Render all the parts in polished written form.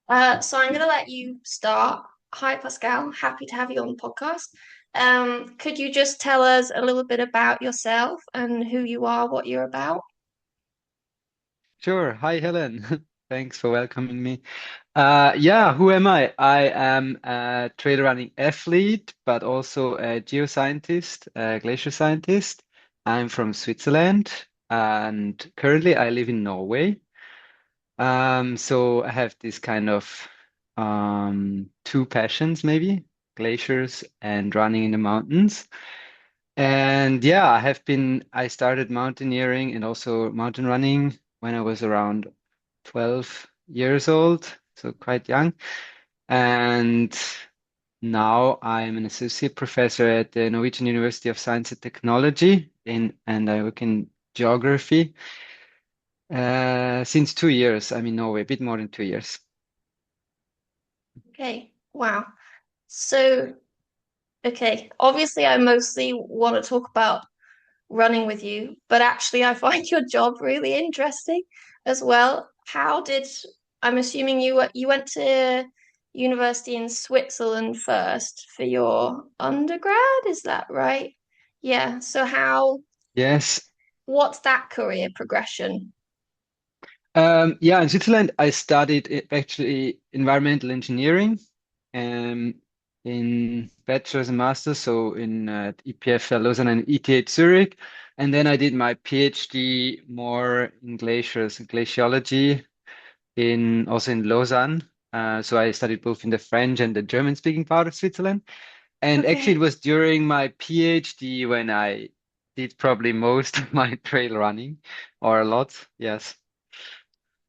So I'm going to let you start. Hi, Pascal. Happy to have you on the podcast. Could you just tell us a little bit about yourself and who you are, what you're about? Sure. Hi, Helen. Thanks for welcoming me. Yeah, who am I? I am a trail running athlete, but also a geoscientist, a glacier scientist. I'm from Switzerland, and currently I live in Norway. So I have this kind of two passions, maybe, glaciers and running in the mountains. And yeah, I started mountaineering and also mountain running when I was around 12 years old, so quite young. And now I'm an associate professor at the Norwegian University of Science and Technology and I work in geography. Since 2 years, I'm in Norway, a bit more than 2 years. Okay. Wow. So, okay. Obviously, I mostly want to talk about running with you, but actually, I find your job really interesting as well. I'm assuming you went to university in Switzerland first for your undergrad, is that right? Yeah. So Yes. what's that career progression? Yeah, in Switzerland, I studied actually environmental engineering um, in bachelor's and master's, so in EPFL Lausanne and ETH Zurich. And then I did my PhD more in glaciers, glaciology in also in Lausanne. So I studied both in the French and the German-speaking part of Switzerland. And actually, it Okay. was during my PhD when I did probably most of my trail running, or a lot, yes.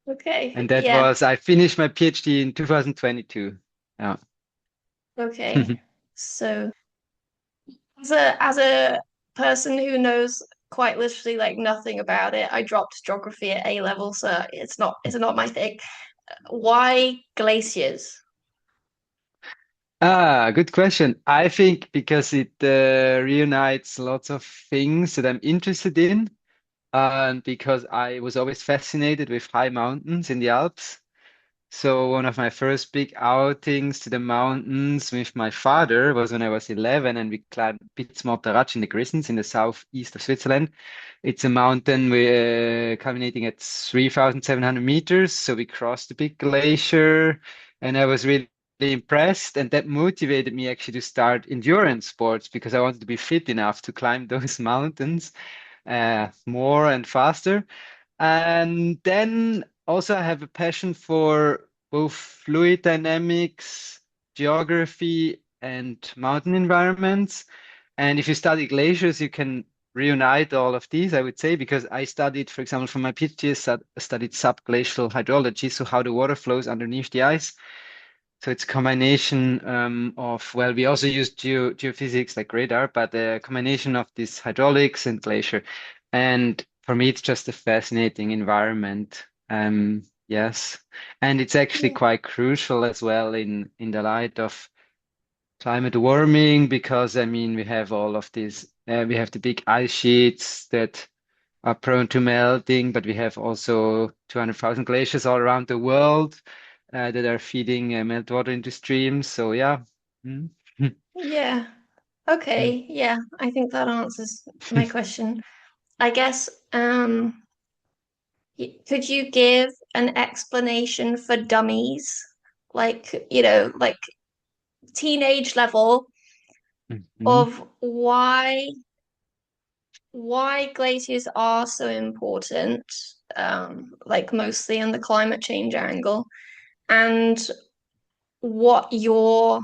And Okay. that Yeah. was, I finished my PhD in 2022. Yeah. Okay. So as a person who knows quite literally like nothing about it, I dropped geography at A level, so it's not my thing. Why glaciers? Good question. I think because it reunites lots of things that I'm interested in, and because I was always fascinated with high mountains in the Alps. So one of my first big outings to the mountains with my father was when I was 11 and we climbed Pitzmotteratsch in the Grisons in the southeast of Switzerland. It's a mountain culminating at 3,700 meters. So we crossed the big glacier and I was really impressed. And that motivated me actually to start endurance sports because I wanted to be fit enough to climb those mountains more and faster. And then also I have a passion for both fluid dynamics, geography, and mountain environments. And if you study glaciers, you can reunite all of these, I would say, because I studied, for example, for my PhD, studied subglacial hydrology, so how the water flows underneath the ice. So it's a combination of, well, we also use geophysics like radar, but a combination of this hydraulics and glacier. And for me, it's just a fascinating environment. Yes. And it's actually Yeah. quite crucial as well in the light of climate warming, because I mean, we have all of these, we have the big ice sheets that are prone to melting, but we have also 200,000 glaciers all around the world that are feeding meltwater into streams. So yeah. Mm. Yeah. Okay. Yeah. I think that answers my question. I guess could you give an explanation for dummies? Like, like teenage level Mhm. of why glaciers are so important, like mostly in the climate change angle, and what your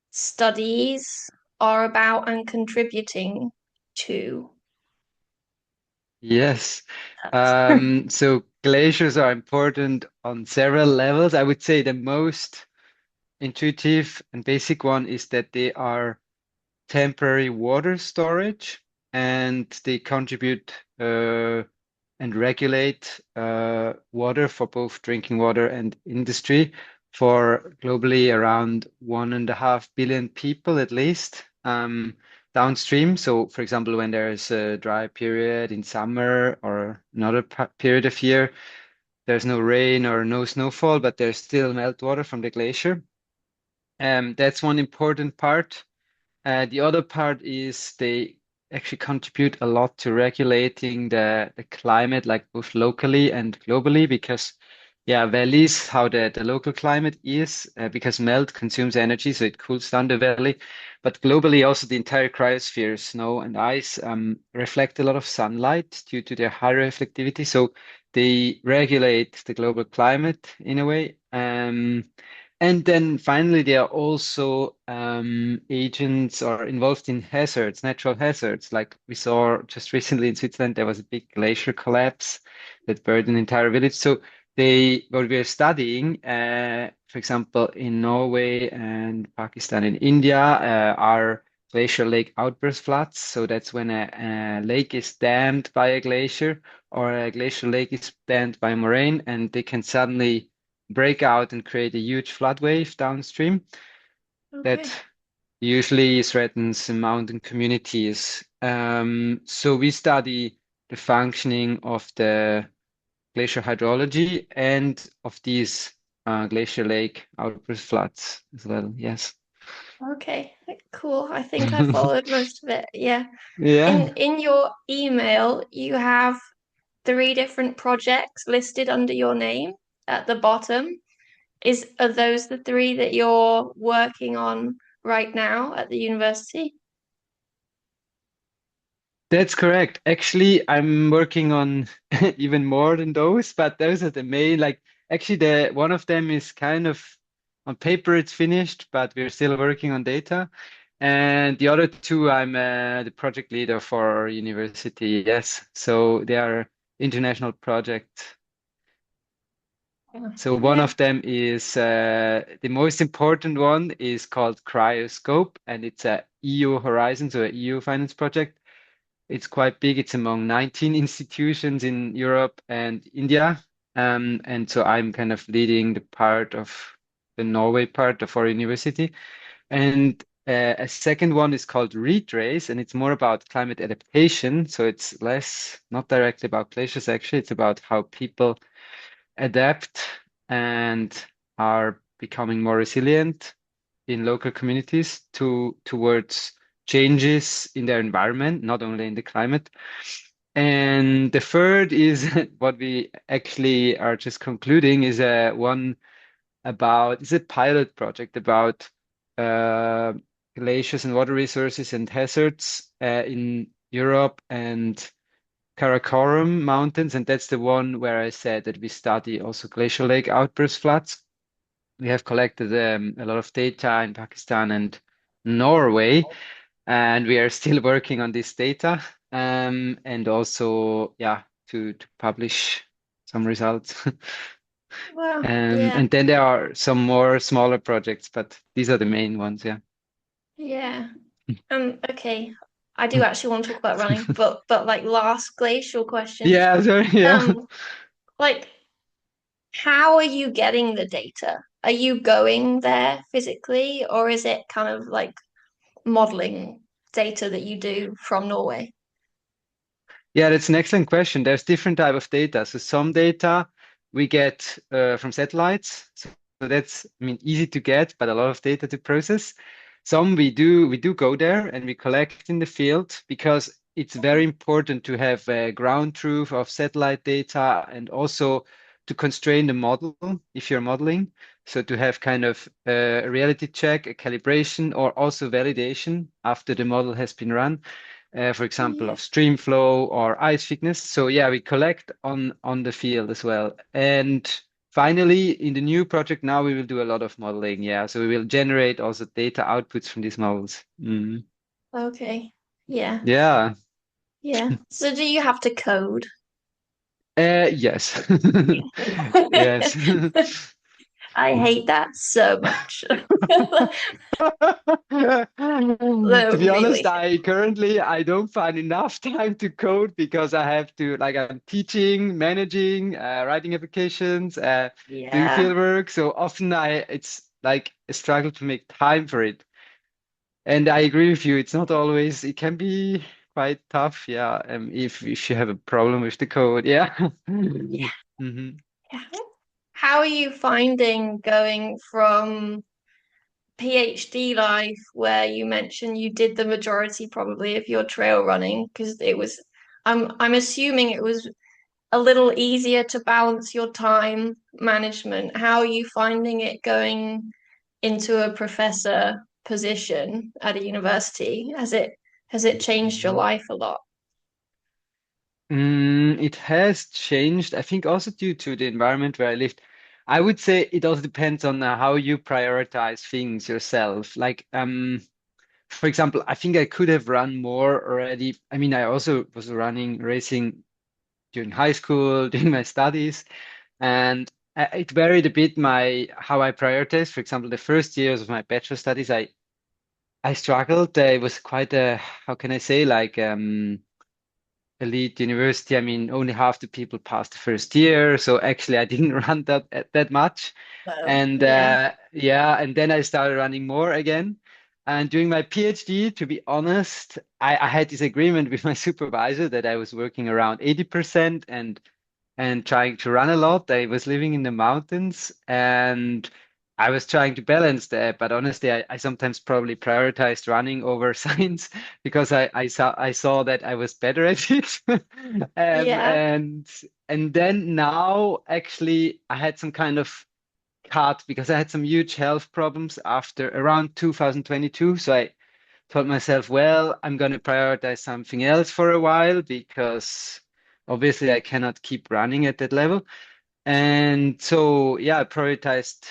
studies are about and contributing to Yes. that. So glaciers are important on several levels. I would say the most intuitive and basic one is that they are temporary water storage and they contribute and regulate water for both drinking water and industry for globally around 1.5 billion people at least downstream. So, for example, when there's a dry period in summer or another period of year, there's no rain or no snowfall, but there's still meltwater from the glacier. That's one important part. The other part is they actually contribute a lot to regulating the climate, like both locally and globally, because yeah, valleys, how the local climate is, because melt consumes energy, so it cools down the valley. But globally, also the entire cryosphere, snow and ice, reflect a lot of sunlight due to their high reflectivity. So they regulate the global climate in a way. And then finally, there are also agents or involved in hazards, natural hazards. Like we saw just recently in Switzerland, there was a big glacier collapse that buried an entire village. So what we are studying, for example, in Norway and Pakistan and India, are glacial lake outburst floods. So that's when a lake is dammed by a glacier or a glacial lake is dammed by a moraine, and they can suddenly break out and create a huge flood wave downstream that Okay. usually threatens the mountain communities. So we study the functioning of the glacier hydrology and of these glacier lake outburst floods as well. Yes. Okay. Cool. I think I followed most of it. Yeah. Yeah. In your email, you have three different projects listed under your name at the bottom. Are those the three that you're working on right now at the university? That's correct. Actually, I'm working on even more than those, but those are the main, like actually the one of them is kind of on paper it's finished, but we're still working on data. And the other two, I'm the project leader for our university. Yes. So they are international projects. So one Yeah. of them is the most important one is called Cryoscope, and it's a EU Horizon, so a EU finance project. It's quite big. It's among 19 institutions in Europe and India. And so I'm kind of leading the part of the Norway part of our university. And a second one is called Retrace, and it's more about climate adaptation. So it's less, not directly about glaciers, actually. It's about how people adapt and are becoming more resilient in local communities towards changes in their environment, not only in the climate. And the third is what we actually are just concluding is a one about it's a pilot project about uh, glaciers and water resources and hazards in Europe and Karakoram Mountains, and that's the one where I said that we study also glacial lake outburst floods. We have collected a lot of data in Pakistan and Norway, and we are still working on this data, and also, yeah, to publish some results. Well, yeah. And then there are some more smaller projects, but these are the main ones, yeah. Yeah. Okay. I do actually want to talk about running, but like last glacial questions. Yeah, sorry, yeah. Um, like how are you getting the data? Are you going there physically, or is it kind of like modeling data that you do from Norway? Yeah, that's an excellent question. There's different type of data. So some data we get from satellites. So that's, I mean, easy to get, but a lot of data to process. Some we do go there and we collect in the field because it's very important to have ground truth of satellite data and also to constrain the model if you're modeling. So to have kind of a reality check, a calibration, or also validation after the model has been run, for example, Yeah. of stream flow or ice thickness. So yeah, we collect on the field as well. And finally, in the new project now, we will do a lot of modeling. Yeah, so we will generate also data outputs from these models. Mm. Okay. Yeah. Yeah. Yeah. So do you have to code? Yes. Yeah. Yes. I hate that so much. To be honest, Really. I don't find enough time to code because I have to like I'm teaching, managing, writing applications, doing Yeah. field work. So often I it's like a struggle to make time for it. And I agree with you, it's not always it can be quite tough, yeah, if you have a problem with the code. Yeah. Yeah. hmm How are you finding going from PhD life, where you mentioned you did the majority probably of your trail running, because it was, I'm assuming it was a little easier to balance your time management. How are you finding it going into a professor position at a university? Has it changed your Mhm. life a lot? It has changed, I think, also due to the environment where I lived. I would say it also depends on how you prioritize things yourself. Like, for example, I think I could have run more already. I mean, I also was racing during high school, during my studies, and it varied a bit my how I prioritize. For example, the first years of my bachelor studies, I struggled. It was quite a, how can I say, like elite university. I mean, only half the people passed the first year, so actually I didn't run that much. Oh, And yeah. yeah, and then I started running more again. And during my PhD, to be honest, I had this agreement with my supervisor that I was working around 80% and trying to run a lot. I was living in the mountains and I was trying to balance that, but honestly, I sometimes probably prioritized running over science because I saw that I was better at it. Um, Yeah. and and then now actually I had some kind of cut because I had some huge health problems after around 2022. So I told myself, well, I'm going to prioritize something else for a while because obviously I cannot keep running at that level. And so, yeah, I prioritized,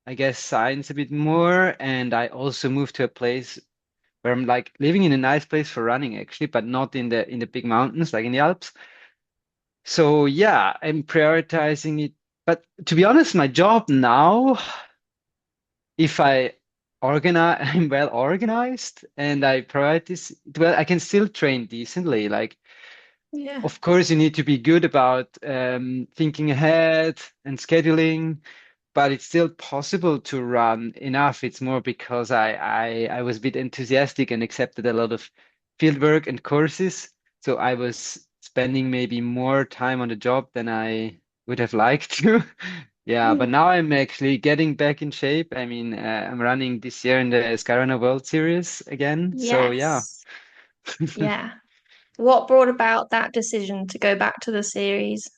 I guess, science a bit more. And I also moved to a place where I'm like living in a nice place for running, actually, but not in the big mountains, like in the Alps. So, yeah, I'm prioritizing it. But to be honest, my job now, if I organize, I'm well organized and I prioritize, well, I can still train decently. Like, Yeah. of course, you need to be good about thinking ahead and scheduling, but it's still possible to run enough. It's more because I was a bit enthusiastic and accepted a lot of field work and courses. So I was spending maybe more time on the job than I would have liked to. Yeah, but Mm. now I'm actually getting back in shape. I mean, I'm running this year in the Skyrunner World Series again. So yeah. Yes. Yeah. What brought about that decision to go back to the series?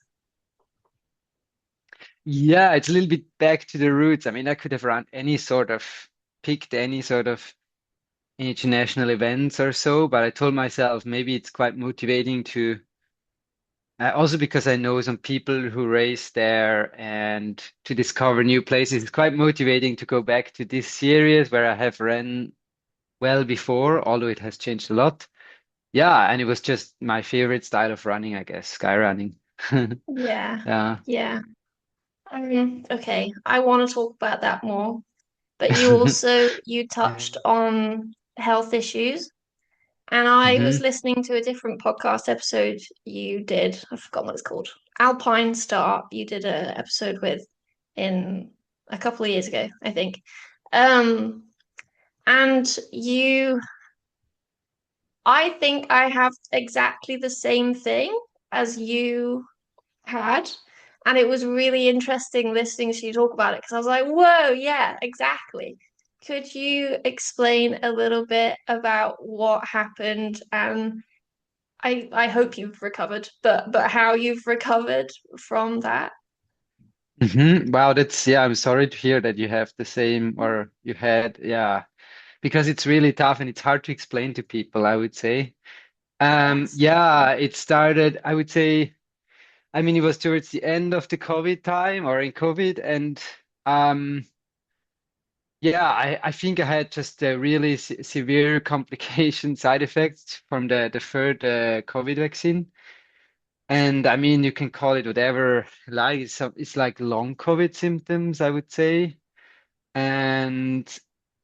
Yeah, it's a little bit back to the roots. I mean, I could have picked any sort of international events or so, but I told myself maybe it's quite motivating to, also because I know some people who race there and to discover new places. It's quite motivating to go back to this series where I have ran well before, although it has changed a lot. Yeah, and it was just my favorite style of running, I guess, sky running. Yeah. Yeah. Yeah. Okay, I want to talk about that more, but you touched on health issues, and I was hmm listening to a different podcast episode you did. I forgot what it's called. Alpine Star. You did a episode with in a couple of years ago, I think. Um, and I think I have exactly the same thing as you had. And it was really interesting listening to you talk about it because I was like, whoa, yeah, exactly. Could you explain a little bit about what happened? And I hope you've recovered, but how you've recovered from that? Wow, yeah, I'm sorry to hear that you have the same or you had, yeah, because it's really tough and it's hard to explain to people, I would say. Yes. Yeah, it started, I would say, I mean, it was towards the end of the COVID time or in COVID, and um, yeah, I think I had just a really se severe complication side effects from the third COVID vaccine. And I mean, you can call it whatever, like it's like long COVID symptoms, I would say. And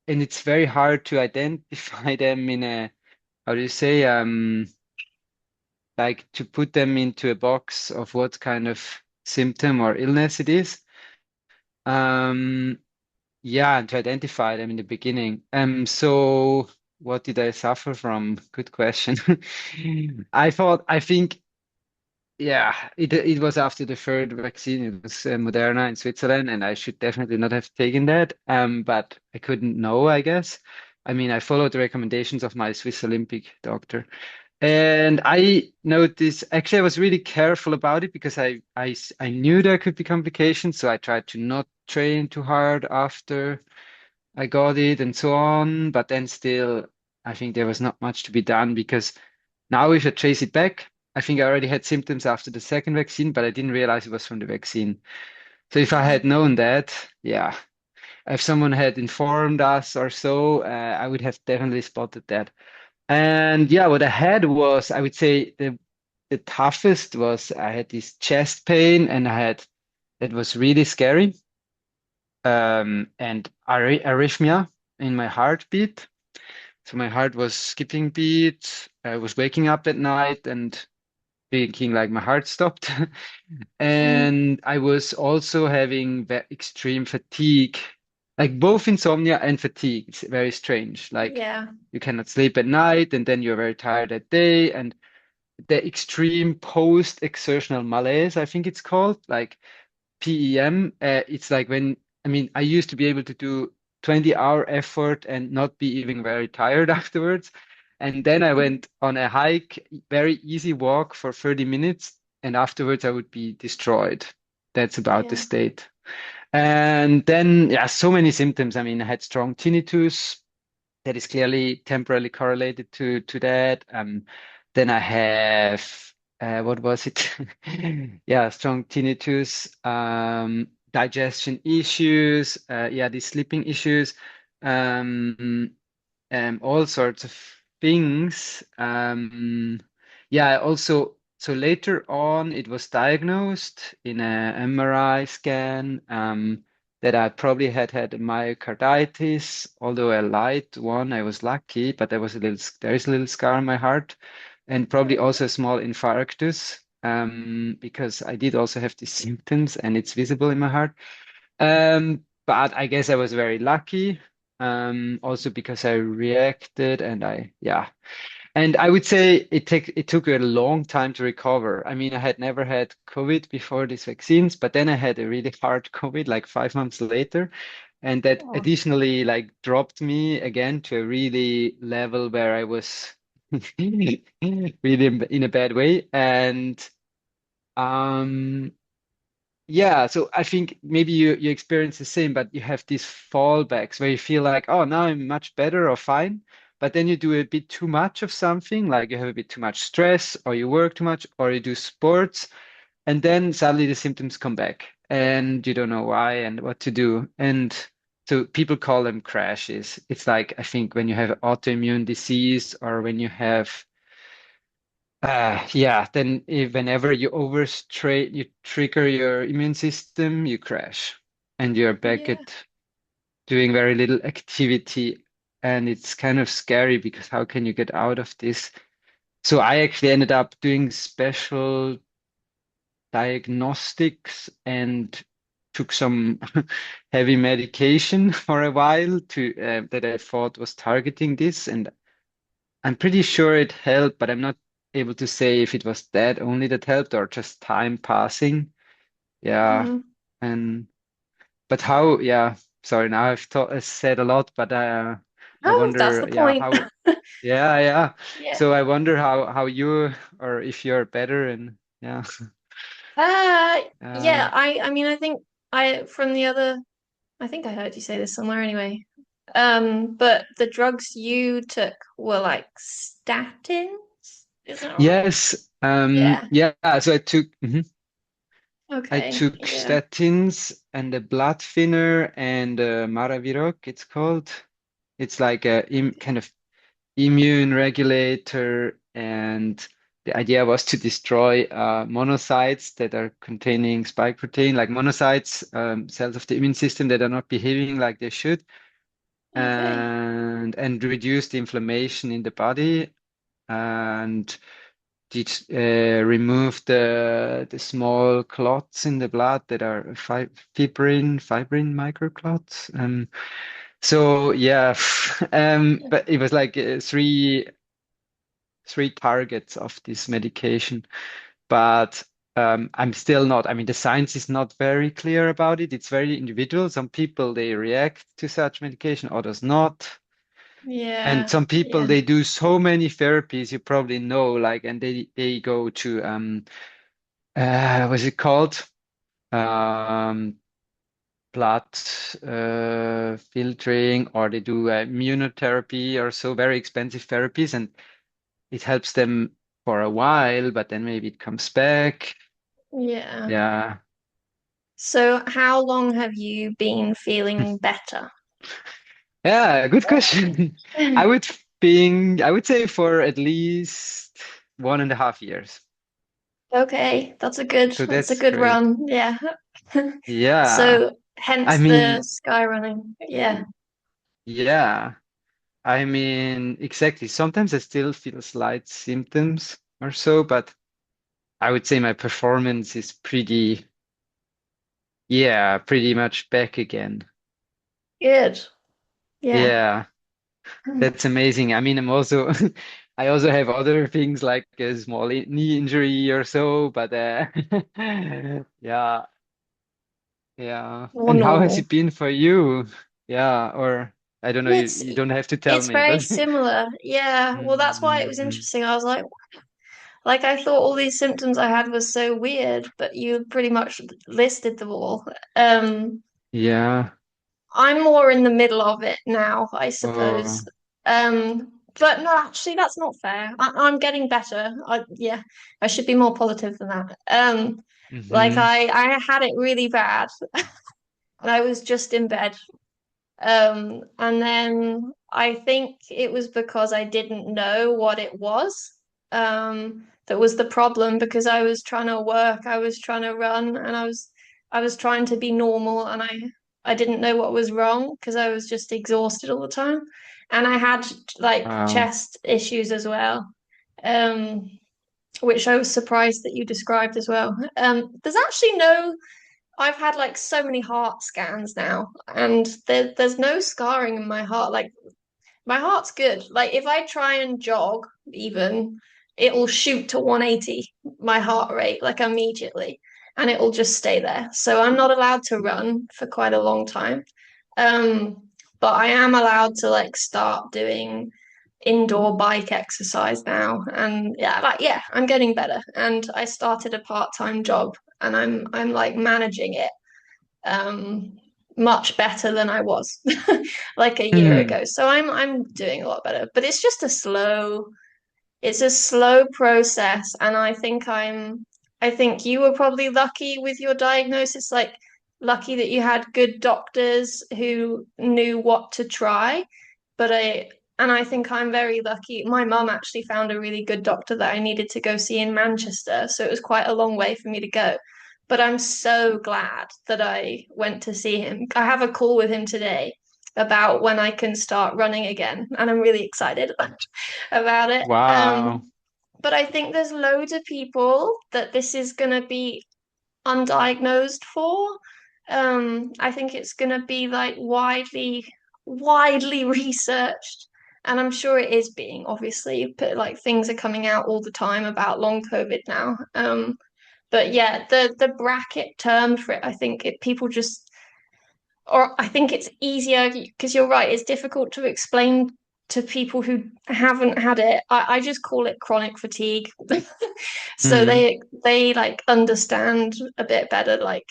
it's very hard to identify them in a, how do you say, like to put them into a box of what kind of symptom or illness it is. Um, yeah, and to identify them in the beginning. So what did I suffer from? Good question. I think yeah, it was after the third vaccine. It was Moderna in Switzerland, and I should definitely not have taken that. But I couldn't know, I guess. I mean, I followed the recommendations of my Swiss Olympic doctor. And I noticed, actually, I was really careful about it because I knew there could be complications. So I tried to not train too hard after I got it and so on. But then still, I think there was not much to be done because now if I trace it back, I think I already had symptoms after the second vaccine, but I didn't realize it was from the vaccine. So if I had Mm. known that, yeah, if someone had informed us or so, I would have definitely spotted that. And yeah, what I had was, I would say the toughest was I had this chest pain and I had it was really scary. And arrhythmia in my heartbeat. So my heart was skipping beat. I was waking up at night and thinking like my heart stopped. Mm. And I was also having extreme fatigue, like both insomnia and fatigue. It's very strange. Like Yeah. you cannot sleep at night and then you're very tired at day. And the extreme post-exertional malaise, I think it's called, like PEM. It's like when, I mean, I used to be able to do 20-hour effort and not be even very tired afterwards. And then I went on a hike, very easy walk for 30 minutes, and afterwards I would be destroyed. That's about the Yeah. state. And then, yeah, so many symptoms. I mean, I had strong tinnitus that is clearly temporarily correlated to that. Then I have what was it? Yeah, strong tinnitus, digestion issues, yeah, these sleeping issues, um, all sorts of things. Yeah, also, so later on, it was diagnosed in a MRI scan that I probably had a myocarditis, although a light one. I was lucky, but there is a little scar on my heart, and probably Oh, also a small infarctus. Because I did also have these symptoms and it's visible in my heart. But I guess I was very lucky. Also because I reacted and yeah. And I would say it took a long time to recover. I mean, I had never had COVID before these vaccines, but then I had a really hard COVID like 5 months later. And that oh, additionally like dropped me again to a really level where I was really in a bad way. And um yeah, so I think maybe you experience the same, but you have these fallbacks where you feel like, oh, now I'm much better or fine, but then you do a bit too much of something, like you have a bit too much stress, or you work too much, or you do sports, and then suddenly the symptoms come back, and you don't know why and what to do. And so people call them crashes. It's like I think when you have autoimmune disease or when you have yeah, then whenever you overstrate, you trigger your immune system, you crash and you're back yeah. at doing very little activity. And it's kind of scary because how can you get out of this? So I actually ended up doing special diagnostics and took some heavy medication for a while to that I thought was targeting this. And I'm pretty sure it helped, but I'm not able to say if it was that only that helped or just time passing. Yeah. Mm. And but how, yeah, sorry, now I said a lot, but I Oh, that's the wonder, yeah, point. how, yeah, yeah. Yeah. So I wonder how you or if you're better and yeah. Uh, Uh yeah, I mean, I think I from the other, I think I heard you say this somewhere anyway. But the drugs you took were like statins, is that right? yes, Yeah. yeah, so I Okay. took Yeah. statins and a blood thinner and Maraviroc, it's called. It's like a im kind of immune regulator, and the idea was to destroy monocytes that are containing spike protein, like monocytes, cells of the immune system that are not behaving like they should, Okay. and reduce the inflammation in the body and remove the small clots in the blood that are fibrin microclots. So yeah, but it was like three targets of this medication. But I'm still not, I mean, the science is not very clear about it. It's very individual. Some people they react to such medication, others not. And Yeah, some people yeah, they do so many therapies, you probably know, like, and they go to what's it called? Um, blood filtering, or they do immunotherapy or so very expensive therapies, and it helps them for a while, but then maybe it comes back. yeah. Yeah. So how long have you been feeling better? Yeah, good question. I would say for at least 1.5 years. Okay, So that's a that's good great. run. Yeah. Yeah. So I hence the mean, sky running. Yeah. yeah. I mean, exactly. Sometimes I still feel slight symptoms or so, but I would say my performance is pretty, yeah, pretty much back again. Good. Yeah. Yeah, that's amazing. I mean, I also have other things like a small knee injury or so, but yeah, yeah. More And how has normal. it been for you? Yeah, or I don't know, It's you don't have to tell it's me, very but similar. Yeah. Well, that's why it was Mm, interesting. I was like I thought all these symptoms I had was so weird, but you pretty much listed them all. Um, yeah. I'm more in the middle of it now, I Oh, suppose. But no, actually, that's not fair. I'm getting better. Yeah, I should be more positive than that. Like hmm. I had it really bad, and I was just in bed. And then I think it was because I didn't know what it was. That was the problem because I was trying to work, I was trying to run, and I was trying to be normal, and I didn't know what was wrong because I was just exhausted all the time, and I had like Wow. chest issues as well. Um, which I was surprised that you described as well. There's actually no I've had like so many heart scans now, and there's no scarring in my heart. Like my heart's good. Like if I try and jog, even it'll shoot to 180 my heart rate like immediately, and it'll just stay there. So I'm not allowed to run for quite a long time. Um, but I am allowed to like start doing indoor bike exercise now, and yeah, like yeah, I'm getting better. And I started a part-time job, and I'm like managing it um, much better than I was like a year Hmm. ago. So I'm doing a lot better, but it's a slow process, and I think you were probably lucky with your diagnosis, like lucky that you had good doctors who knew what to try. But I think I'm very lucky. My mum actually found a really good doctor that I needed to go see in Manchester, so it was quite a long way for me to go. But I'm so glad that I went to see him. I have a call with him today about when I can start running again, and I'm really excited about it. Wow. But I think there's loads of people that this is going to be undiagnosed for. I think it's going to be like widely researched, and I'm sure it is being obviously, but like things are coming out all the time about long COVID now. But yeah, the bracket term for it, I think people just or I think it's easier because you're right, it's difficult to explain to people who haven't had it. I just call it chronic fatigue. So Hmm. they like understand a bit better, like,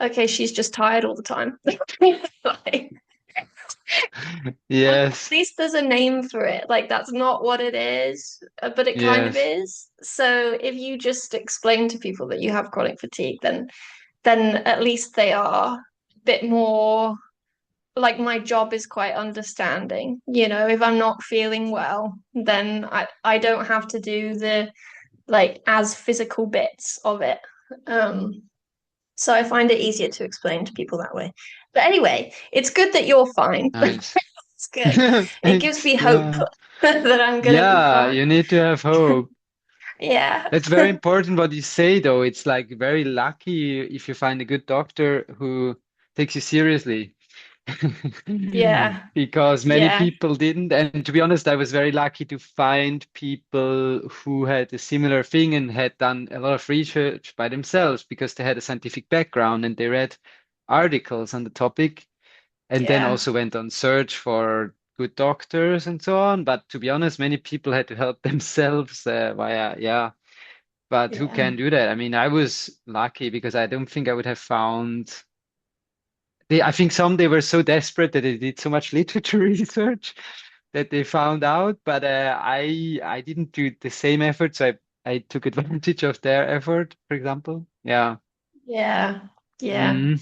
okay, she's just tired all the time. Like, well, at Yes. least there's a name for it. Like that's not what it is, but it kind of Yes. is. So if you just explain to people that you have chronic fatigue, then at least they are a bit more like my job is quite understanding. If I'm not feeling well, then I don't have to do the like as physical bits of it. Um, so I find it easier to explain to people that way. But anyway, it's good that you're fine. Nice. It's good. It gives Thanks. me hope Yeah. that I'm gonna be Yeah, fine. you need to have hope. Yeah. It's very important what you say, though. It's like very lucky if you find a good doctor who takes you seriously. Yeah. Because many Yeah. people didn't. And to be honest, I was very lucky to find people who had a similar thing and had done a lot of research by themselves because they had a scientific background and they read articles on the topic and then Yeah. also went on search for good doctors and so on. But to be honest, many people had to help themselves via, yeah. But who Yeah. can do that? I mean, I was lucky because I don't think I would have found. I think some they were so desperate that they did so much literature research that they found out. But I didn't do the same effort, so I took advantage of their effort, for example. Yeah. Yeah. Yeah. Mm.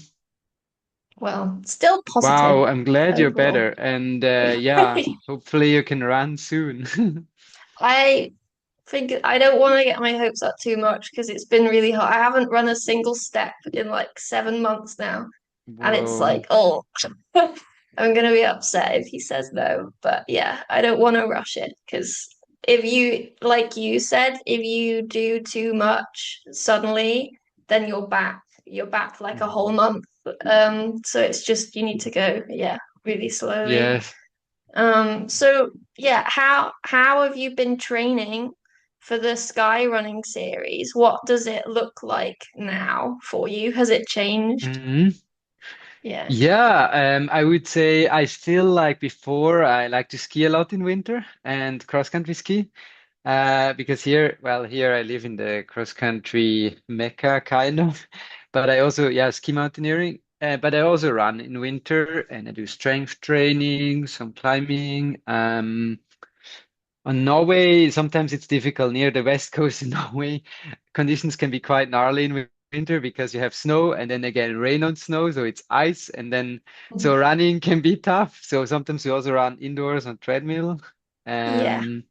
Well, still positive Wow, I'm glad you're overall. better. And yeah, hopefully you can run soon. I think I don't want to get my hopes up too much because it's been really hard. I haven't run a single step in like 7 months now. And it's Whoa. like, oh, I'm gonna be upset if he says no. But yeah, I don't want to rush it because if you, like you said, if you do too much suddenly, then you're back like a whole Mhm. month. So it's just you need to go, yeah, really slowly. Yes. So yeah, how have you been training for the sky running series? What does it look like now for you? Has it changed? Mhm. Yeah. Yeah, I would say I still like before, I like to ski a lot in winter and cross country ski. Because here, well, here I live in the cross country Mecca kind of, but I also, yeah, ski mountaineering. But I also run in winter and I do strength training, some climbing. On Norway, sometimes it's difficult near the west coast in Norway. Conditions can be quite gnarly in winter because you have snow and then again rain on snow, so it's ice, and then so running can be tough. So sometimes we also run indoors on treadmill. Yeah. Um,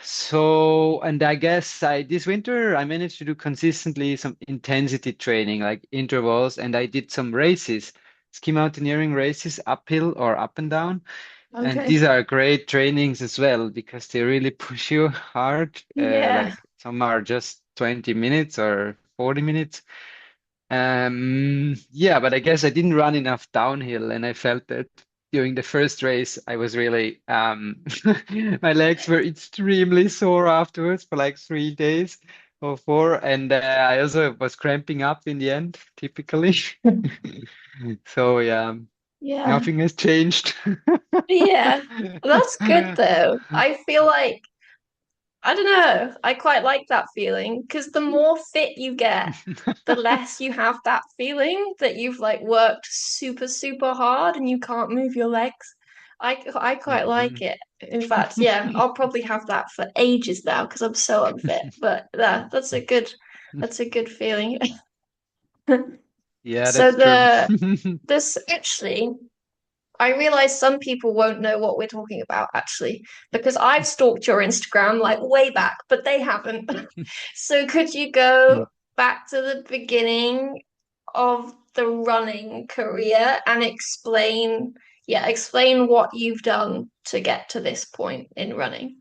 so and I guess I this winter I managed to do consistently some intensity training, like intervals, and I did some races, ski mountaineering races, uphill or up and down. And Okay. these are great trainings as well because they really push you hard. Yeah. Like some are just 20 minutes or 40 minutes. Yeah, but I guess I didn't run enough downhill, and I felt that during the first race, I was really my legs were extremely sore afterwards for like 3 days or four, and I also was cramping up in the end, typically. So yeah, Yeah. nothing has changed. Yeah. That's good though. I feel like I don't know. I quite like that feeling because the more fit you get, the less you have that feeling that you've like worked super, super hard and you can't move your legs. I quite like Mhm. it. In fact, yeah, I'll probably have that for ages now because I'm so unfit. But yeah, that's a good feeling. Yeah, So that's true. this actually I realize some people won't know what we're talking about actually, because I've stalked your Instagram like way back, but they haven't. So could you go back to the beginning of the running career and explain what you've done to get to this point in running?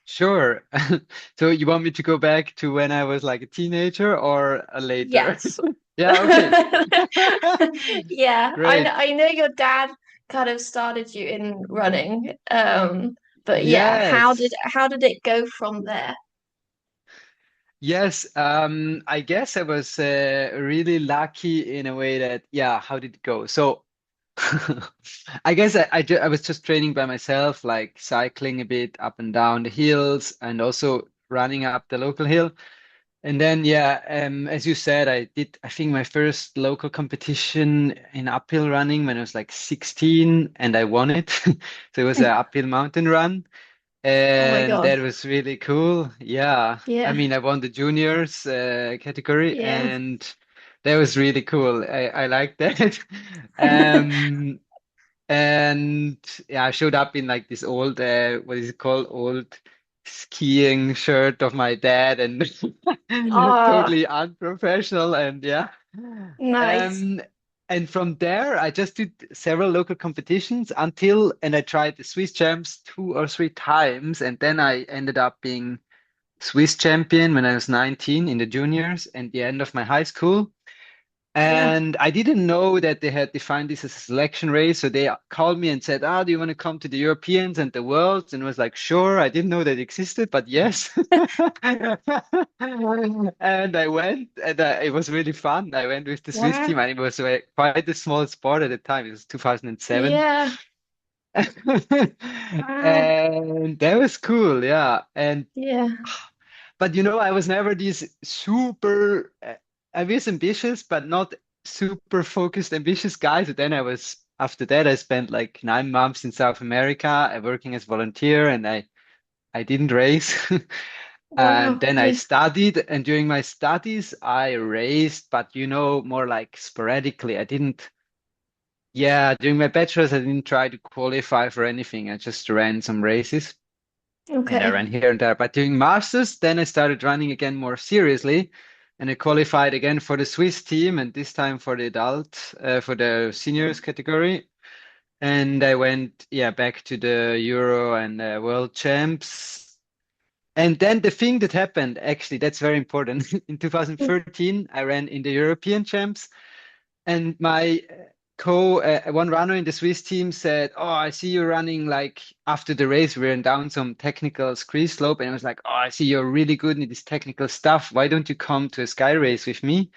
Sure. So you want me to go back to when I was like a teenager or later? Yes. Yeah, okay. Yeah, Great. I know your dad kind of started you in running. But yeah, Yes. how did it go from there? Yes, I guess I was really lucky in a way that, yeah, how did it go? So I guess I was just training by myself, like cycling a bit up and down the hills and also running up the local hill. And then, yeah, as you said, I did, I think my first local competition in uphill running when I was like 16 and I won it. So it was an uphill mountain run. Oh my And God. that was really cool. Yeah. I Yeah. mean, I won the juniors category Yeah. and that was really cool. I like that. Um, and yeah, I showed up in like this old, what is it called? Old skiing shirt of my dad and Oh, totally unprofessional. And yeah. nice. Um, and from there, I just did several local competitions and I tried the Swiss champs 2 or 3 times. And then I ended up being Swiss champion when I was 19 in the juniors and the end of my high school. Yeah. And I didn't know that they had defined this as a selection race. So they called me and said, "Ah, do you want to come to the Europeans and the Worlds?" And I was like, "Sure." I didn't know that existed, but yes. And I went, and it was really fun. I went with the Swiss Wow. team, and it was quite a small sport at the time. It was 2007. Yeah. Wow. And that was cool, yeah. And Yeah. but I was never this super, I was ambitious, but not super focused, ambitious guy. So then after that, I spent like 9 months in South America, working as volunteer, and I didn't race. And Wow. then I Yeah. studied, and during my studies, I raced, but more like sporadically. During my bachelor's, I didn't try to qualify for anything. I just ran some races. And I Okay. ran here and there. But doing masters, then I started running again more seriously, and I qualified again for the Swiss team, and this time for the for the seniors category. And I went, yeah, back to the Euro and World Champs. And then the thing that happened, actually, that's very important. In 2013, I ran in the European Champs, and my one runner in the Swiss team said, "Oh, I see you running like after the race, we ran down some technical scree slope." And I was like, "Oh, I see you're really good in this technical stuff. Why don't you come to a sky race with me?"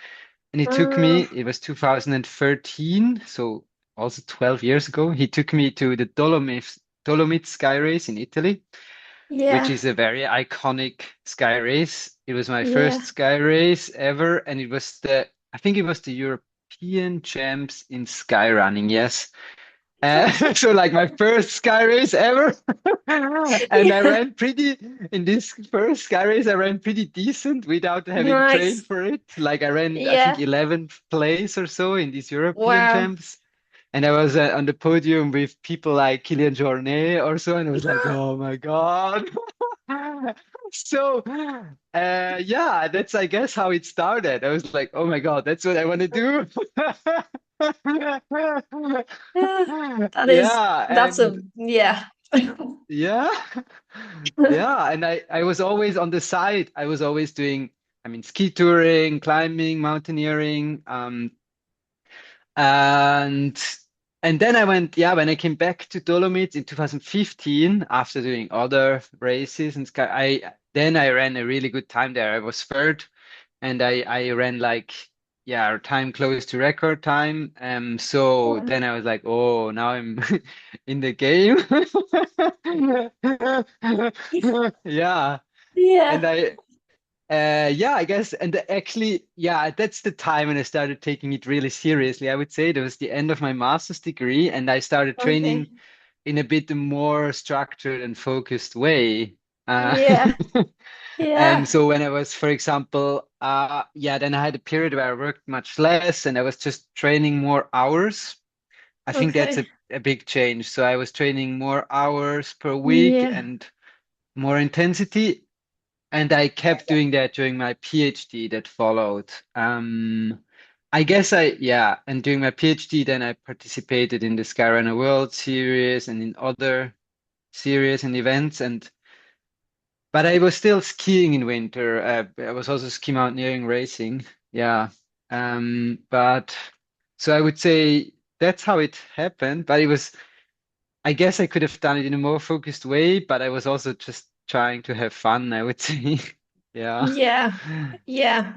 And he took me, Uh, it was 2013, so also 12 years ago. He took me to the Dolomites Sky Race in Italy, which yeah. is a very iconic sky race. It was my first Yeah. sky race ever, and I think it was the European champs in skyrunning. Yes. Okay. So like my first sky race ever. And Yeah. in this first sky race, I ran pretty decent without having trained Nice. for it. Like I ran, I think Yeah. 11th place or so in these European Wow. champs. And I was on the podium with people like Kilian Jornet or so, and I was like, oh my God. So, yeah, that's, I guess, how it started. I was like, oh my God, that's what I want to do. Yeah. Yeah, That's a, and yeah. yeah, yeah, and I was always on the side. I was always doing, ski touring, climbing, mountaineering, and then I went, yeah, when I came back to Dolomites in 2015 after doing other races and sky, I ran a really good time there. I was third, and I ran like, yeah, time close to record time. So Wow. then I was like, oh, now I'm in the game. Yeah, and Yeah. yeah, I guess, and actually, yeah, that's the time when I started taking it really seriously. I would say that was the end of my master's degree, and I started training Okay. in a bit more structured and focused way. Uh, Yeah. Yeah. so when I was, for example, yeah, then I had a period where I worked much less, and I was just training more hours. I think that's Okay. a big change. So I was training more hours per week Yeah. and more intensity. And I kept doing that during my PhD that followed. I guess yeah, and during my PhD, then I participated in the Skyrunner World Series and in other series and events. But I was still skiing in winter. I was also ski mountaineering racing. Yeah. But so I would say that's how it happened. But I guess I could have done it in a more focused way, but I was also just trying to have fun, I would say. Yeah. Yeah. Yeah.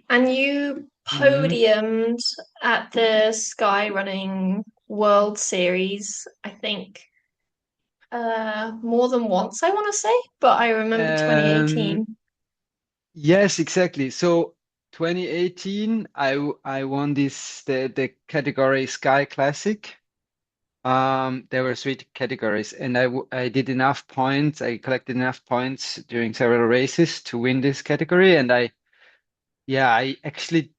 And you Mhm. podiumed at the Skyrunning World Series, I think, more than once, I want to say, but I remember Um, 2018. yes, exactly. So 2018, I won the category Sky Classic. There were three categories, and I did enough points. I collected enough points during several races to win this category, and I actually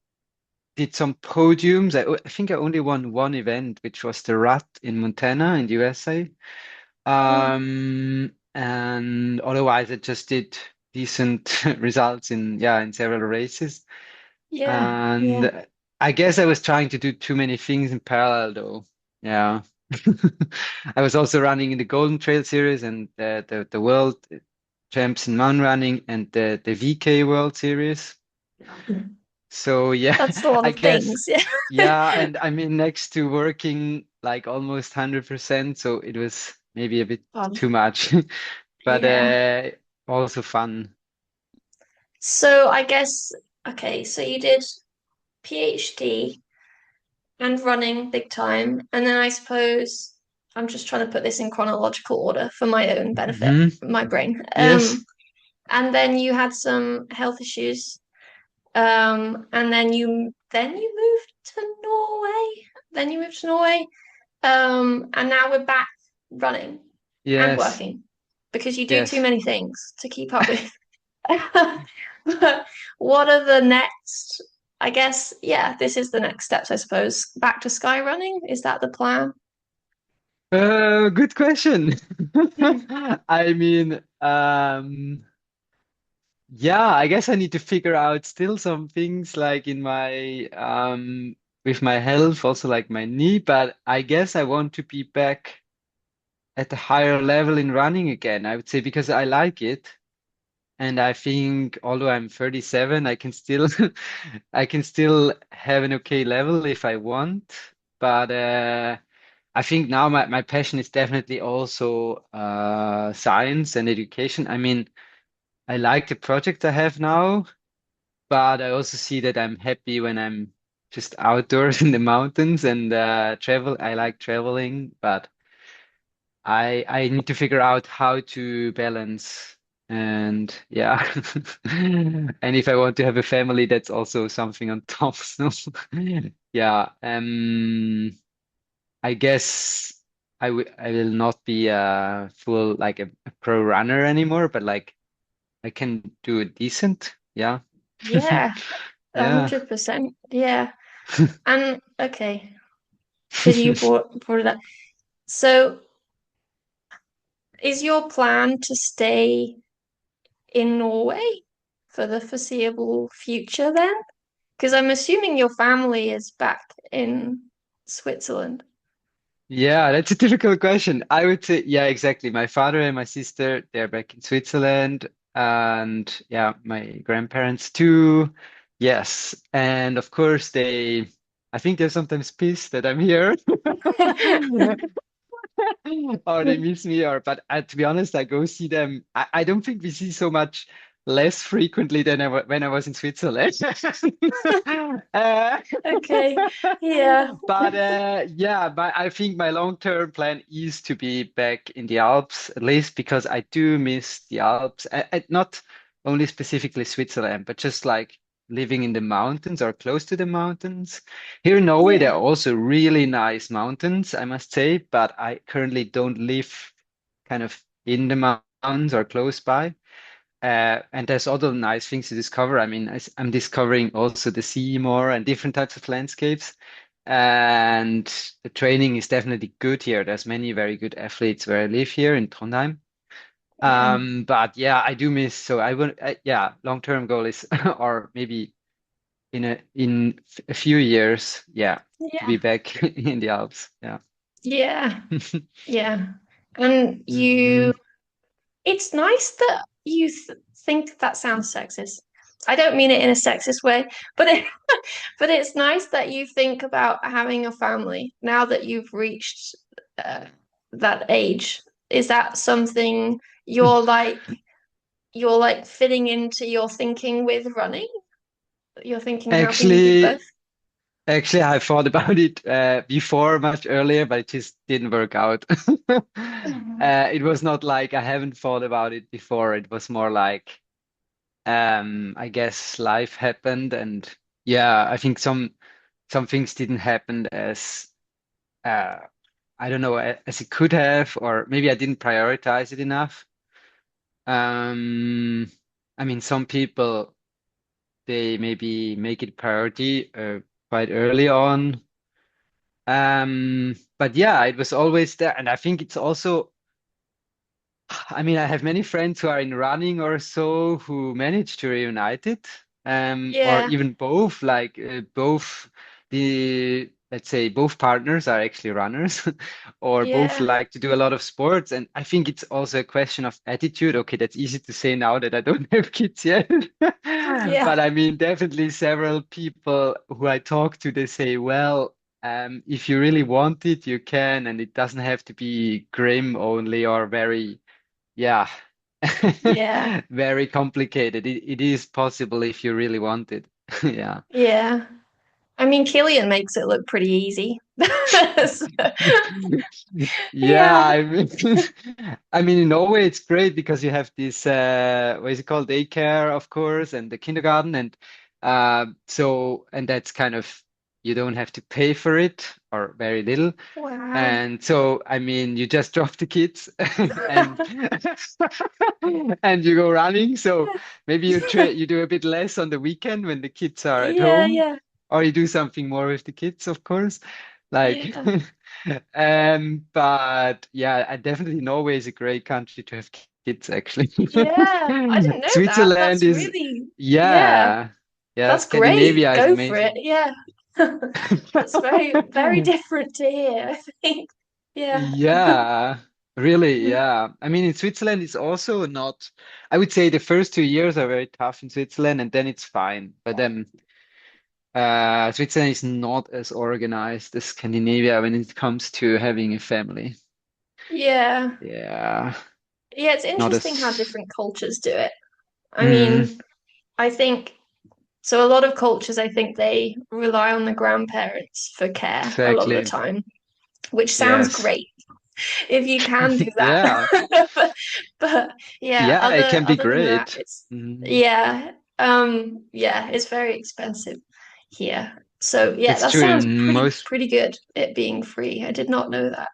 did some podiums. I think I only won one event, which was the Rut in Montana in the USA. Oh, And otherwise, I just did decent results in several races. yeah, yeah, And I guess I was trying to do too many things in parallel, though. Yeah. I was also running in the Golden Trail Series and the World Champs in mountain running and the VK World Series. So yeah, That's a lot I of guess things. Yeah. yeah, and I mean next to working like almost 100%, so it was maybe a bit Fun. too much, but Yeah. also fun. So I guess, okay, so you did PhD and running big time. And then I suppose I'm just trying to put this in chronological order for my own benefit, Hmm. my brain. Yes. And then you had some health issues. And then you moved to Norway. Then you moved to Norway. And now we're back running and Yes. working because you do too Yes. many things to keep up with. What are the next? I guess, yeah, this is the next steps, I suppose. Back to sky running? Is that the plan? Good question. I mean, yeah, I guess I need to figure out still some things like in my with my health, also like my knee, but I guess I want to be back at a higher level in running again, I would say, because I like it. And I think although I'm 37, I can still I can still have an okay level if I want. But I think now my passion is definitely also science and education. I mean, I like the project I have now, but I also see that I'm happy when I'm just outdoors in the mountains and travel. I like traveling, but I need to figure out how to balance. And yeah, and if I want to have a family, that's also something on top. So yeah, I guess I will not be a full like a pro runner anymore, but like I can do a decent. Yeah. Yeah, Yeah. 100%. Yeah. And okay, because you brought it up. So is your plan to stay in Norway for the foreseeable future then? Because I'm assuming your family is back in Switzerland. Yeah, that's a difficult question. I would say, yeah, exactly. My father and my sister, they're back in Switzerland, and yeah, my grandparents too. Yes. And of course, I think they're sometimes pissed that I'm here. Or they miss me, or but to be honest, I go see them. I don't think we see so much less frequently than when I was in Switzerland. Uh, Okay. Yeah. but yeah, I think my long-term plan is to be back in the Alps, at least because I do miss the Alps. Not only specifically Switzerland, but just like living in the mountains or close to the mountains. Here in Norway, there Yeah. are also really nice mountains, I must say, but I currently don't live kind of in the mountains or close by. And there's other nice things to discover. I mean, I'm discovering also the sea more and different types of landscapes. And the training is definitely good here. There's many very good athletes where I live here in Trondheim. Yeah. But yeah, I do miss. So I will. Yeah, long-term goal is, or maybe in a few years, yeah, to be Yeah. back in the Alps. Yeah. Yeah. Yeah. And Hmm. it's nice that you think that sounds sexist. I don't mean it in a sexist way, but but it's nice that you think about having a family now that you've reached uh, that age. Is that something you're like you're like fitting into your thinking with running? You're thinking, how can you do both? Actually, Actually, I thought about it before much earlier, but it just didn't work out. It was not like I haven't thought about it before. It was more like I guess life happened, and yeah, I think some things didn't happen as uh, I don't know as it could have, or maybe I didn't prioritize it enough. Um, I mean, some people they maybe make it priority quite early on. But yeah, it was always there. And I think it's also, I mean, I have many friends who are in running or so who managed to reunite it, or Yeah, even both, like both the let's say both partners are actually runners or both Yeah. like to do a lot of sports. And I think it's also a question of attitude. Okay, that's easy to say now that I don't have kids yet. Yeah. But I mean, definitely several people who I talk to, they say, well, if you really want it, you can, and it doesn't have to be grim only or very, yeah, Yeah. very complicated. It is possible if you really want it. Yeah. Yeah. I mean, Killian makes it look pretty easy. So, Yeah, yeah. I mean, I mean, in Norway it's great because you have this what is it called, daycare, of course, and the kindergarten, and and that's kind of you don't have to pay for it or very little, Wow. and so I mean, you just drop the kids and and you go running. So maybe you do a bit less on the weekend when the kids are at Yeah, home, yeah, or you do something more with the kids, of course, like. yeah, But yeah, I definitely Norway is a great country to have kids, actually. yeah. I didn't know that. Switzerland That's is, really, yeah, yeah, yeah, that's great. Scandinavia is Go for it. amazing. Yeah. That's very, very different to hear, I think. Yeah. Yeah, really, yeah. I mean, in Switzerland, it's also not, I would say the first 2 years are very tough in Switzerland and then it's fine. But Switzerland is not as organized as Scandinavia when it comes to having a family. Yeah. Yeah, Yeah, it's not interesting how as, different cultures do it. I mm, mean, I think so. A lot of cultures, I think they rely on the grandparents for care a lot of the exactly. time, which sounds Yes. great if you can do that. Yeah. But, but yeah, Yeah, it can be other than that, great. it's Mm, yeah, yeah, it's very expensive here. So yeah, that's that true sounds in most. pretty good. It being free, I did not know that.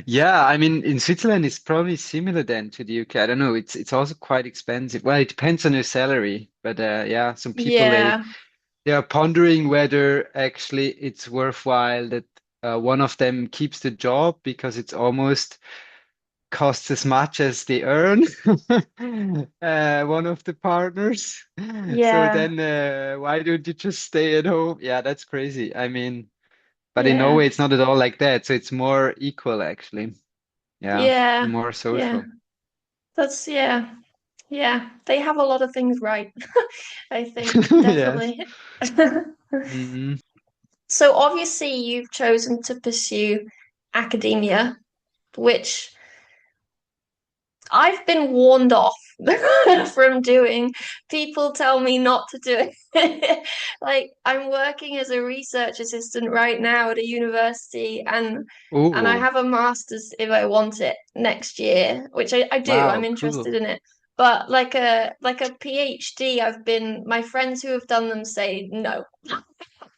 Yeah, I mean, in Switzerland, it's probably similar then to the UK. I don't know. It's also quite expensive. Well, it depends on your salary, but yeah, some people Yeah, they are pondering whether actually it's worthwhile that one of them keeps the job because it's almost costs as much as they earn, one of the partners. So yeah, then, why don't you just stay at home? Yeah, that's crazy. I mean, but in yeah, Norway, it's not at all like that. So it's more equal, actually. Yeah, yeah, and more yeah. social. That's yeah, yeah. They have a lot of things right, I think, Yes. definitely. Mm, So obviously you've chosen to pursue academia, which I've been warned off from doing. People tell me not to do it. Like I'm working as a research assistant right now at a university and I oh, have a master's if I want it next year, which I do. I'm wow, interested cool. in it. But like a PhD, my friends who have done them say no,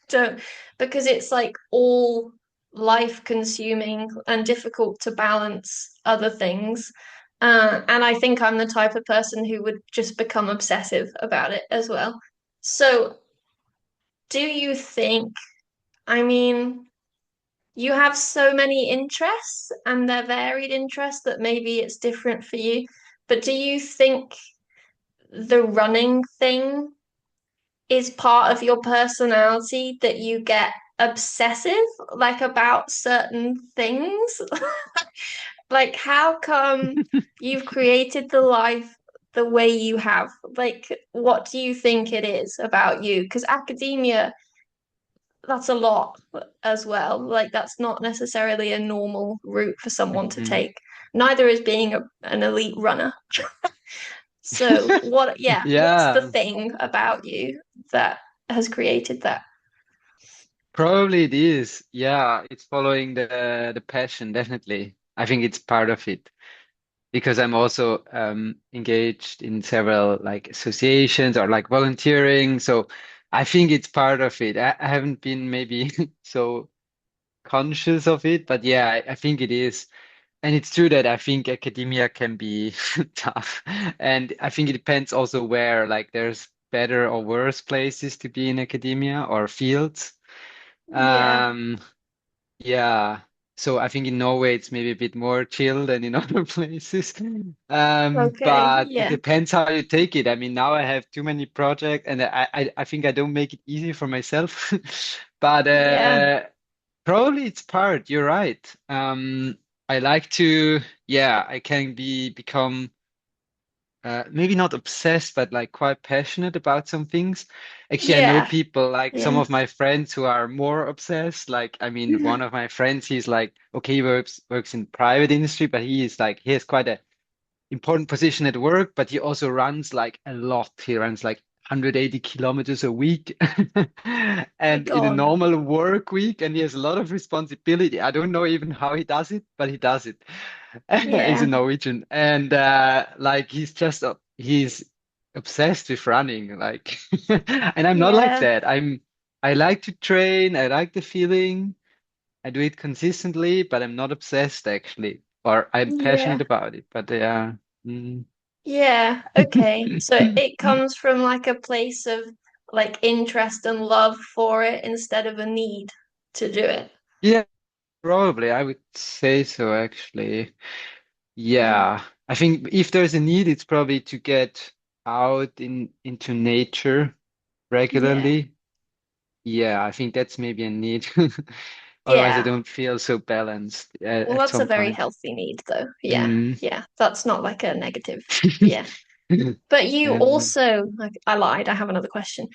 don't because it's like all life consuming and difficult to balance other things. And I think I'm the type of person who would just become obsessive about it as well. So, do you think, I mean, you have so many interests and they're varied interests that maybe it's different for you, but do you think the running thing is part of your personality that you get obsessive like about certain things? Like how come you've created the life the way you have? Like what do you think it is about you? Because academia, that's a lot as well. Like that's not necessarily a normal route for someone to Mhm. take. Neither is being an elite runner. So what's the Yeah, thing about you that has created that? probably it is. Yeah, it's following the passion, definitely. I think it's part of it because I'm also engaged in several like associations or like volunteering. So I think it's part of it. I haven't been maybe so conscious of it, but yeah, I think it is. And it's true that I think academia can be tough. And I think it depends also where, like, there's better or worse places to be in academia or fields. Yeah. Um, yeah. So I think in Norway it's maybe a bit more chill than in other places. Okay, But it yeah, depends how you take it. I mean, now I have too many projects, and I think I don't make it easy for myself. But yeah, probably it's part. You're right. I like to, yeah, I can become maybe not obsessed, but like quite passionate about some things. Actually, I know yeah, people like some yeah, of my friends who are more obsessed. Like, I mean, one of my friends, he's like, okay, he works in private industry, but he has quite a important position at work, but he also runs like a lot. He runs like 180 kilometers a week my and in a God, normal work week, and he has a lot of responsibility. I don't know even how he does it, but he does it. He's a yeah, Norwegian, and like he's obsessed with running, like, and I'm not like yeah, that. I like to train. I like the feeling. I do it consistently, but I'm not obsessed actually, or I'm yeah, passionate about it. But yeah, mm. yeah. Okay, so it comes from like a place of like interest and love for it instead of a need to do it. Yeah, probably I would say so actually. Mm, Yeah, I think if there's a need, it's probably to get out into nature yeah, regularly. Yeah, I think that's maybe a need. Otherwise, I yeah. don't feel so balanced Well, at that's a some very point. healthy need, though. Yeah, Mm. yeah. That's not like a negative. Yeah. But you Um, also, like, I lied. I have another question.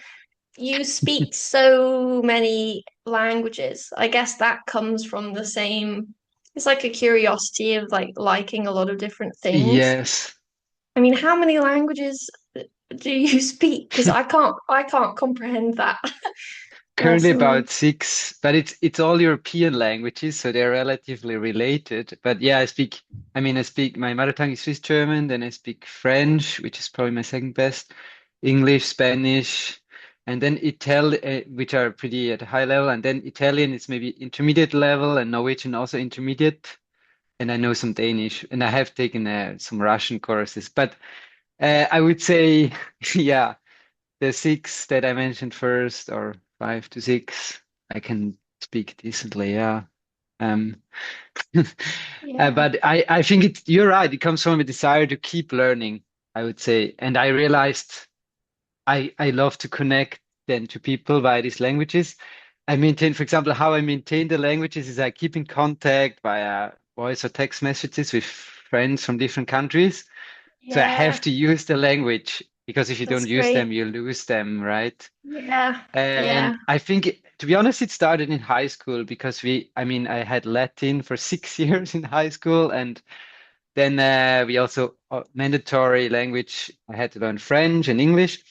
You speak so many languages. I guess that comes from the same, it's like a curiosity of like liking a lot of different things. yes. I mean, how many languages do you speak? Because I can't comprehend that Currently personally. about six, but it's all European languages, so they're relatively related. But yeah, I speak, my mother tongue is Swiss German, then I speak French, which is probably my second best, English, Spanish, and then Italian, which are pretty at a high level, and then Italian is maybe intermediate level, and Norwegian also intermediate, and I know some Danish, and I have taken some Russian courses. But I would say, yeah, the six that I mentioned first, or five to six, I can speak decently, yeah. Um, Yeah. but I think you're right. It comes from a desire to keep learning, I would say. And I realized I love to connect then to people via these languages. I maintain, for example, how I maintain the languages is I keep in contact via voice or text messages with friends from different countries. So I have Yeah. to use the language because if you That's don't use them, great. you lose them, right? Yeah. And Yeah. I think, to be honest, it started in high school because I mean, I had Latin for 6 years in high school, and then we also mandatory language. I had to learn French and English,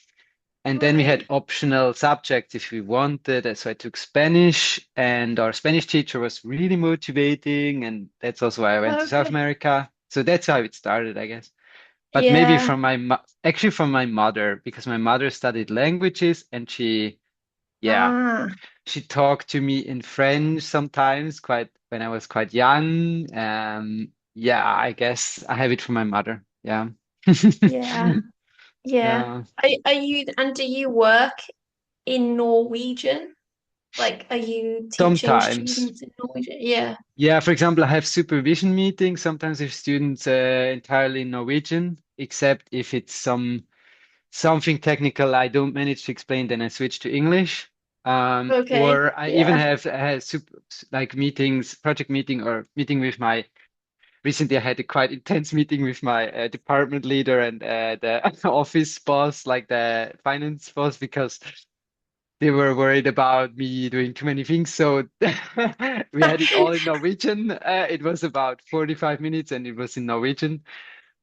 and then we had Right. optional subjects if we wanted. So I took Spanish, and our Spanish teacher was really motivating, and that's also why I went to South Okay. America. So that's how it started, I guess. But maybe Yeah. actually from my mother, because my mother studied languages, and yeah. Ah. She talked to me in French sometimes, quite when I was quite young. Yeah, I guess I have it from my mother. Yeah. Yeah. Yeah. Uh, Are you and do you work in Norwegian? Like, are you teaching Sometimes. students in Norwegian? Yeah. Yeah, for example, I have supervision meetings sometimes with students entirely in Norwegian, except if it's something technical I don't manage to explain, then I switch to English. Okay. Or I even Yeah. have super, like meetings, project meeting or meeting with my recently, I had a quite intense meeting with my department leader and the office boss, like the finance boss, because they were worried about me doing too many things. So we had it all in Norwegian. It was about 45 minutes and it was in Norwegian.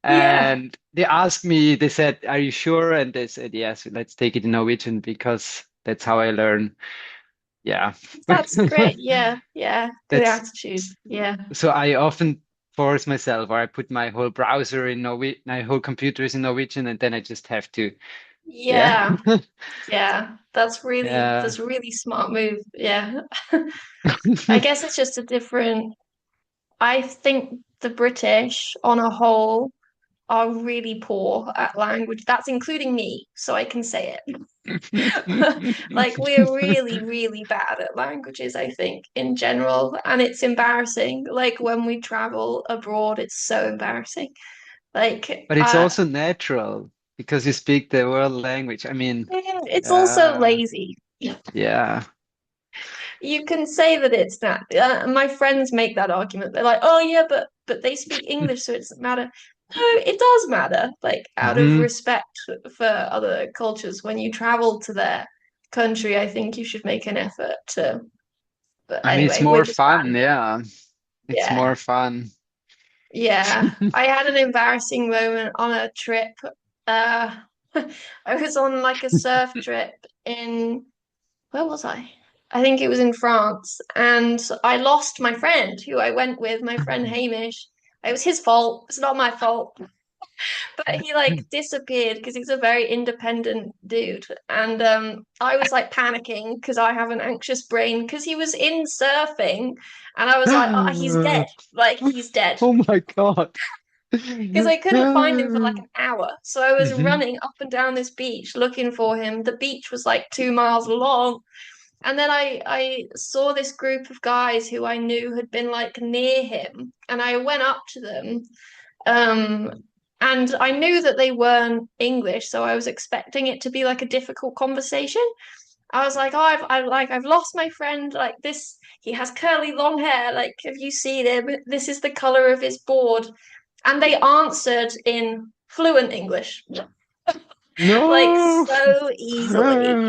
Yeah. And they asked me, they said, "Are you sure?" And they said, "Yes, let's take it in Norwegian because that's how I learn." Yeah. That's great. Yeah. Yeah. Good That's attitude. Yeah. so I often force myself, or I put my whole browser in Norwegian, my whole computer is in Norwegian, and then I just have to, yeah, Yeah. Yeah. yeah, That's a really smart move. Yeah. I guess it's just a different, I think the British on a whole are really poor at language. That's including me, so I can say it. Like we're really, really bad at languages, I think, in general, and it's embarrassing. Like when we travel abroad, it's so embarrassing. Like But it's also natural because you speak the world language. I mean, it's also uh, lazy. yeah. You can say that it's not. My friends make that argument. They're like, "Oh yeah, but they speak English, so it doesn't matter." No, it does matter. Like out of Hmm. respect for other cultures, when you travel to their country, I think you should make an effort to. But I mean, it's anyway, we're more just fun. bad. Yeah. It's Yeah, more fun. yeah. I had an embarrassing moment on a trip. Uh, I was on like a surf trip in where was I? I think it was in France, and I lost my friend who I went with, my friend Hamish. It was his fault. It's not my fault. But he like disappeared because he's a very independent dude. And I was like panicking because I have an anxious brain because he was in surfing, and I was like, oh, he's dead. Like he's dead. Oh my God. Because I couldn't find him for like an hour. So I was Mhm. running up and down this beach looking for him. The beach was like 2 miles long. And then I saw this group of guys who I knew had been like near him, and I went up to them. Um, and I knew that they weren't English, so I was expecting it to be like a difficult conversation. I was like, oh, I've lost my friend. Like this, he has curly long hair. Like, have you seen him? This is the color of his board. And they answered in fluent English, like No. so easily.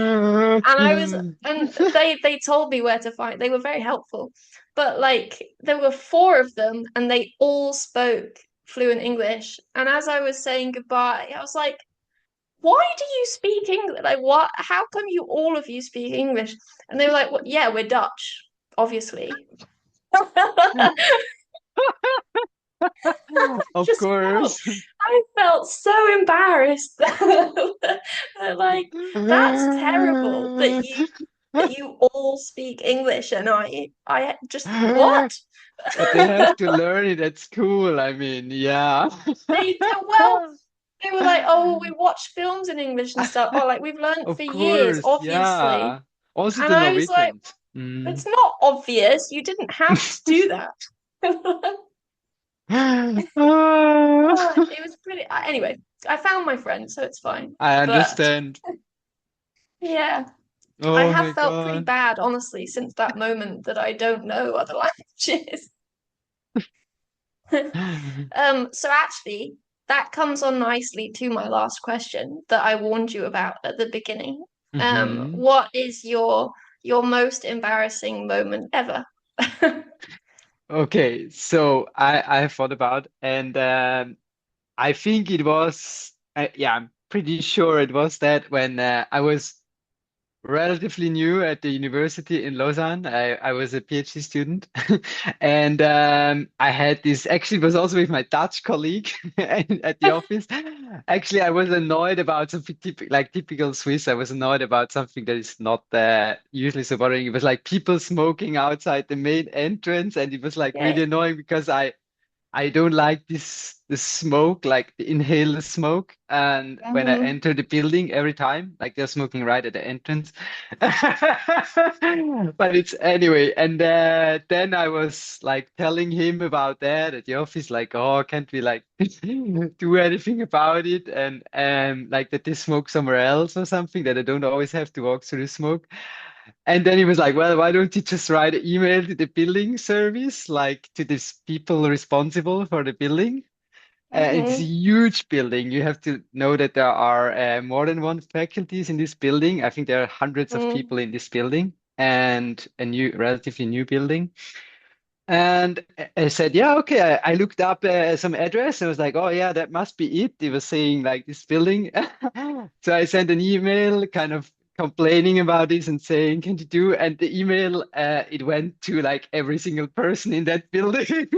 And I was, and they told me where to find. They were very helpful, but like there were four of them, and they all spoke fluent English. And as I was saying goodbye, I was like, "Why do you speak English? Like, what? How come you all of you speak English?" And they were like, well, "Yeah, we're Dutch, obviously." Of Just felt, course. I felt so embarrassed. Like that's terrible that you all speak English and I just what? But they have to learn it at school. I mean, yeah. Well, they were like, oh, we watch films in English and stuff. Oh, like we've learned for Of years, course, obviously. yeah. Also And the I was like, Norwegians. Mm. it's not obvious. You didn't have to do that. Ah, It was pretty. Anyway, I found my friend, so it's fine. I But understand. yeah, I Oh have my felt pretty God. bad, honestly, since that moment that I don't know other languages. So actually, that comes on nicely to my last question that I warned you about at the beginning. Hmm. What is your most embarrassing moment ever? Okay, so I thought about and I think it was yeah, I'm pretty sure it was that when I was relatively new at the university in Lausanne. I was a PhD student, and I had this. Actually, it was also with my Dutch colleague at the office. Actually, I was annoyed about something like typical Swiss. I was annoyed about something that is not usually so bothering. It was like people smoking outside the main entrance, and it was like really Okay. annoying because I don't like this the smoke, like the inhaled smoke. And when I Hmm. enter the building every time, like they're smoking right at the entrance. But it's anyway, and then I was like telling him about that at the office, like, oh, can't we like do anything about it? And like that they smoke somewhere else or something, that I don't always have to walk through the smoke. And then he was like, well, why don't you just write an email to the building service, like to these people responsible for the building? It's a Hmm. huge building. You have to know that there are more than one faculties in this building. I think there are hundreds of Hmm. people in this building and a relatively new building. And I said, yeah, okay. I looked up some address and was like, oh, yeah, that must be it. It was saying like this building. So I sent an email kind of complaining about this and saying, can you do? And the email, it went to like every single person in that building.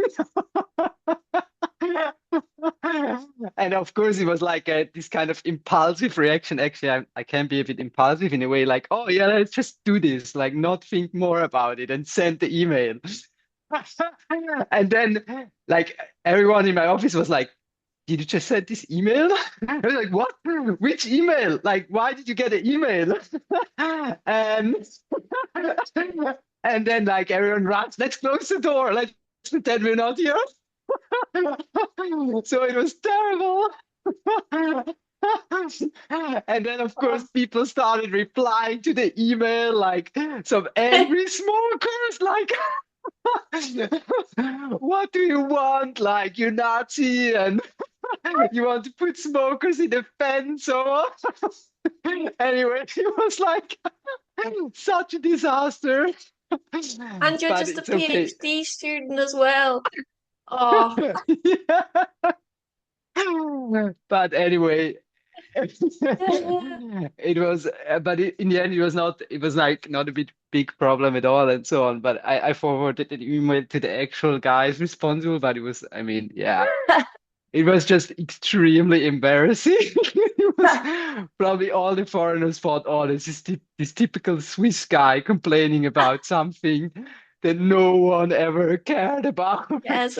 And of course, it was like this kind of impulsive reaction. Actually, I can be a bit impulsive in a way, like, oh, yeah, let's just do this, like, not think more about it and send the email. And then, like, everyone in my office was like, did you just send this email? I was like, what? Which email? Like, why did you get an email? And and then like everyone runs, let's close the door. Let's pretend we're not here. So it was terrible. And then, of course, Oh, people started replying to the email, like some angry smokers, like, what do you want? Like, you Nazi, and you want to put smokers in the fence, or anyway, it was like such a disaster. and you're But just a it's okay. PhD student as well. Oh, Yeah. But anyway, it was, but in the end, it was not, it was like not a big problem at all and so on. But I forwarded an email to the actual guys responsible, but it was, I mean, yeah, it was just extremely embarrassing. It was probably all the foreigners thought, oh, this is this typical Swiss guy complaining about something that no one ever cared about. yes.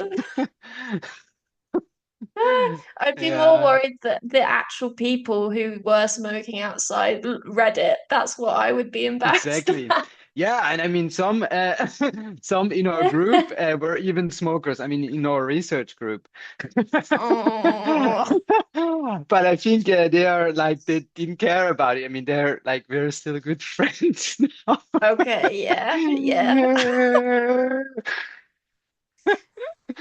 I'd be more Yeah. worried that the actual people who were smoking outside read it. That's what I would be embarrassed Exactly. about. Yeah, and I mean some some in our group were even smokers. I mean in our research group. Oh, But I think they are like they didn't care about it. I mean they're like we're still good friends now. okay, yeah, yeah.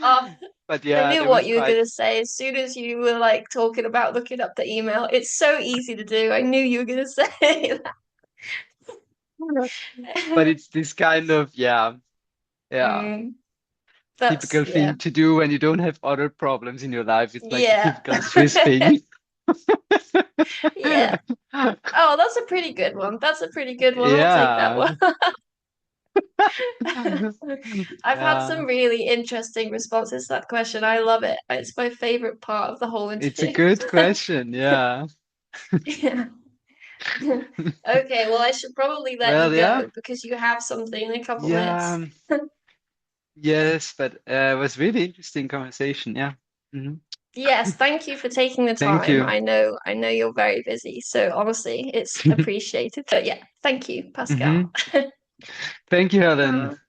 Oh, But I yeah, knew that what was you were quite gonna say as soon as you were like talking about looking up the email. It's so easy to do. I knew you were gonna say but that. it's this kind of yeah, Mm, that's typical yeah, thing to do when you don't have other problems in your life. It's like the yeah, typical Swiss thing. yeah. Oh, that's a pretty good one. That's a pretty good one. I'll take that Yeah. one. I've had Yeah. some really interesting responses to that question. I love it. It's my favorite part of the whole It's a interview. good question. Yeah. Yeah. Okay, well, I should probably let you Well, yeah. go because you have something in a couple Yeah. minutes. Yes, but it was really interesting conversation. Yeah. Hmm. Yes, thank you for taking the Thank time. you. I know you're very busy, so honestly, it's appreciated. But yeah, thank you, Pascal. Hmm. Thank you, Helen.